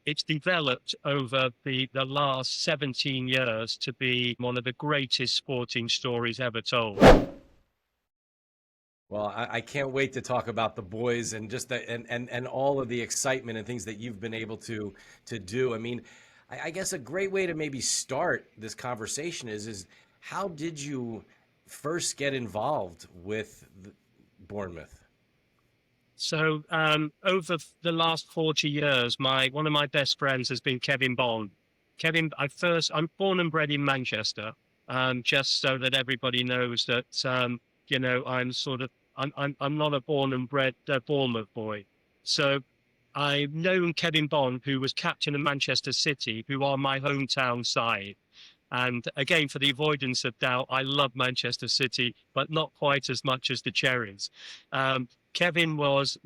it's developed over the last 17 years to be one of the greatest sporting stories ever told. Well, I can't wait to talk about the boys and just the and all of the excitement and things that you've been able to do. I mean, I guess a great way to maybe start this conversation is how did you first get involved with Bournemouth? So over the last 40 years, one of my best friends has been Kevin Bond. I'm born and bred in Manchester, just so that everybody knows that I'm not a born and bred Bournemouth boy. So I've known Kevin Bond, who was captain of Manchester City, who are my hometown side. And again, for the avoidance of doubt, I love Manchester City, but not quite as much as the Cherries. Kevin was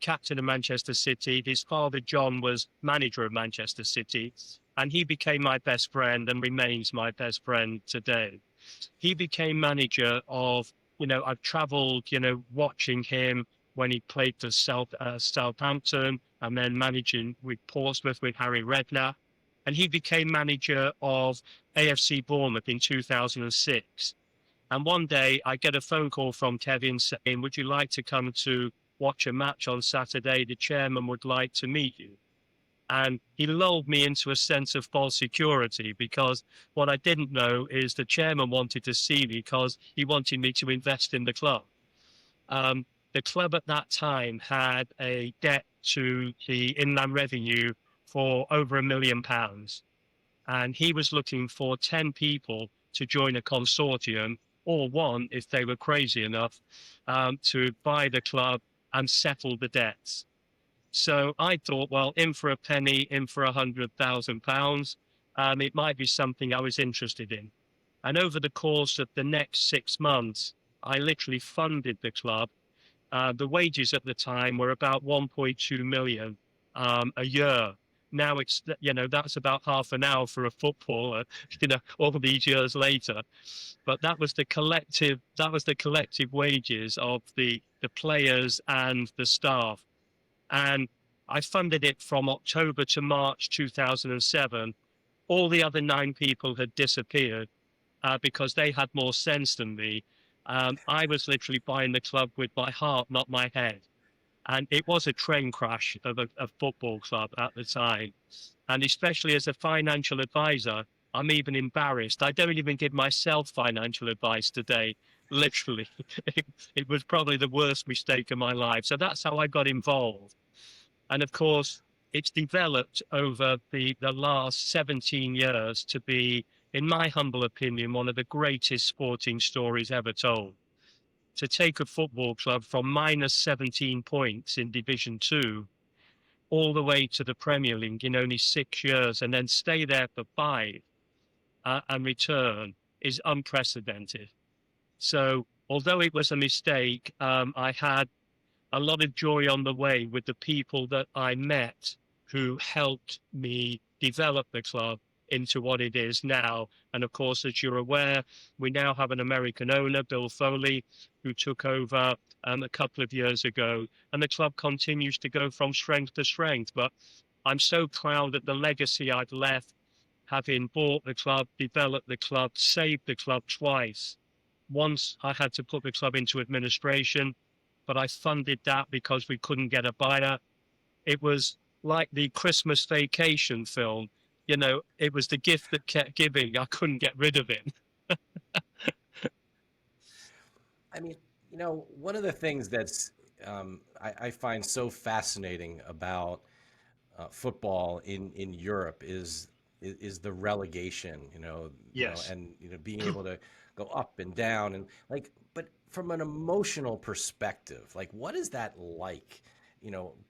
captain of Manchester City. His father, John, was manager of Manchester City. And he became my best friend and remains my best friend today. He became manager of, I've traveled, watching him when he played for Southampton and then managing with Portsmouth with Harry Redknapp. And he became manager of AFC Bournemouth in 2006. And one day I get a phone call from Kevin saying, would you like to come to watch a match on Saturday? The chairman would like to meet you. And he lulled me into a sense of false security, because what I didn't know is the chairman wanted to see me because he wanted me to invest in the club. The club at that time had a debt to the Inland Revenue for over £1 million. And he was looking for 10 people to join a consortium, or one if they were crazy enough, to buy the club and settle the debts. So I thought, well, in for a penny, in for £100,000. It might be something I was interested in. And over the course of the next 6 months, I literally funded the club. The wages at the time were about 1.2 million a year. Now that's about half an hour for a footballer, all these years later. But that was the collective wages of the players and the staff. And I funded it from October to March 2007. All the other 9 people had disappeared because they had more sense than me. I was literally buying the club with my heart, not my head. And it was a train crash of a football club at the time. And especially as a financial advisor, I'm even embarrassed. I don't even give myself financial advice today. Literally, it was probably the worst mistake of my life. So that's how I got involved. And of course, it's developed over the last 17 years to be, in my humble opinion, one of the greatest sporting stories ever told. To take a football club from minus 17 points in Division 2 all the way to the Premier League in only 6 years, and then stay there for 5 and return, is unprecedented. So although it was a mistake, I had a lot of joy on the way with the people that I met who helped me develop the club into what it is now. And of course, as you're aware, we now have an American owner, Bill Foley, who took over a couple of years ago. And the club continues to go from strength to strength. But I'm so proud of the legacy I've left, having bought the club, developed the club, saved the club twice. Once I had to put the club into administration, but I funded that because we couldn't get a buyer. It was like the Christmas Vacation film. It was the gift that kept giving. I couldn't get rid of it. I mean, one of the things that's I find so fascinating about football in Europe is the relegation, Yes. and being able to go up and down and like, but from an emotional perspective, like what is that like?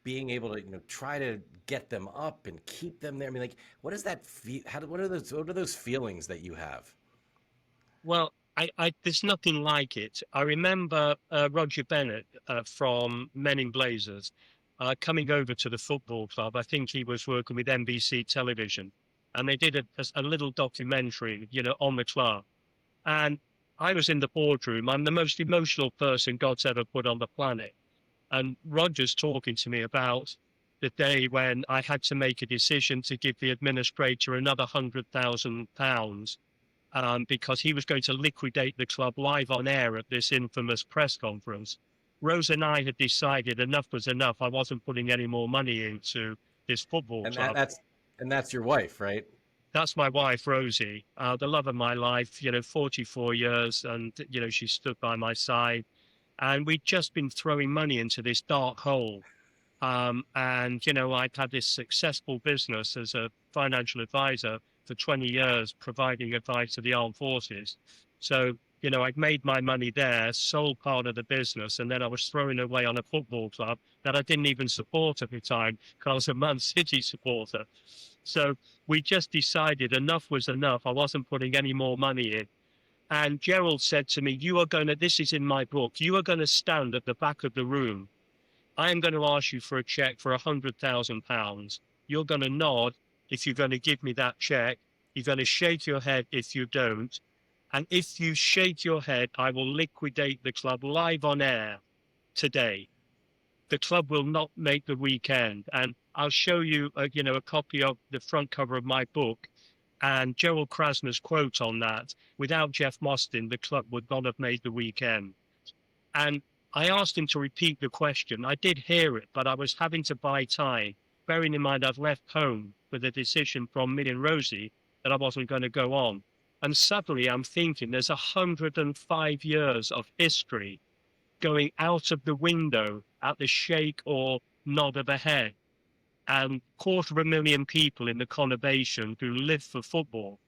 Being able to try to get them up and keep them there. I mean, like, what does that feel? What are those feelings that you have? Well, there's nothing like it. I remember Roger Bennett from Men in Blazers coming over to the football club. I think he was working with NBC television, and they did a little documentary, on the club. And I was in the boardroom. I'm the most emotional person God's ever put on the planet. And Roger's talking to me about the day when I had to make a decision to give the administrator another £100,000 because he was going to liquidate the club live on air at this infamous press conference. Rose and I had decided enough was enough. I wasn't putting any more money into this football And club. that's your wife, right? That's my wife, Rosie, the love of my life, 44 years. And, she stood by my side. And we'd just been throwing money into this dark hole. And, I'd had this successful business as a financial advisor for 20 years, providing advice to the armed forces. So, I'd made my money there, sold part of the business, and then I was throwing away on a football club that I didn't even support at the time because I was a Man City supporter. So we just decided enough was enough. I wasn't putting any more money in. And Gerald said to me, this is in my book, you are going to stand at the back of the room. I am going to ask you for a check for £100,000. You're going to nod if you're going to give me that check. You're going to shake your head if you don't. And if you shake your head, I will liquidate the club live on air today. The club will not make the weekend. And I'll show you, a copy of the front cover of my book and Gerald Krasner's quote on that. Without Jeff Mostyn, the club would not have made the weekend. And I asked him to repeat the question. I did hear it, but I was having to buy time, bearing in mind I'd left home with a decision from me and Rosie that I wasn't going to go on. And suddenly I'm thinking there's 105 years of history going out of the window at the shake or nod of a head. And 250,000 people in the conurbation who live for football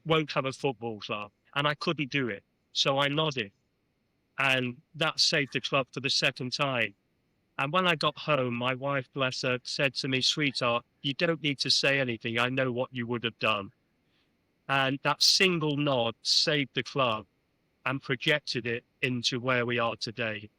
won't have a football club. And I couldn't do it. So I nodded. And that saved the club for the second time. And when I got home, my wife, bless her, said to me, sweetheart, you don't need to say anything. I know what you would have done. And that single nod saved the club and projected it into where we are today.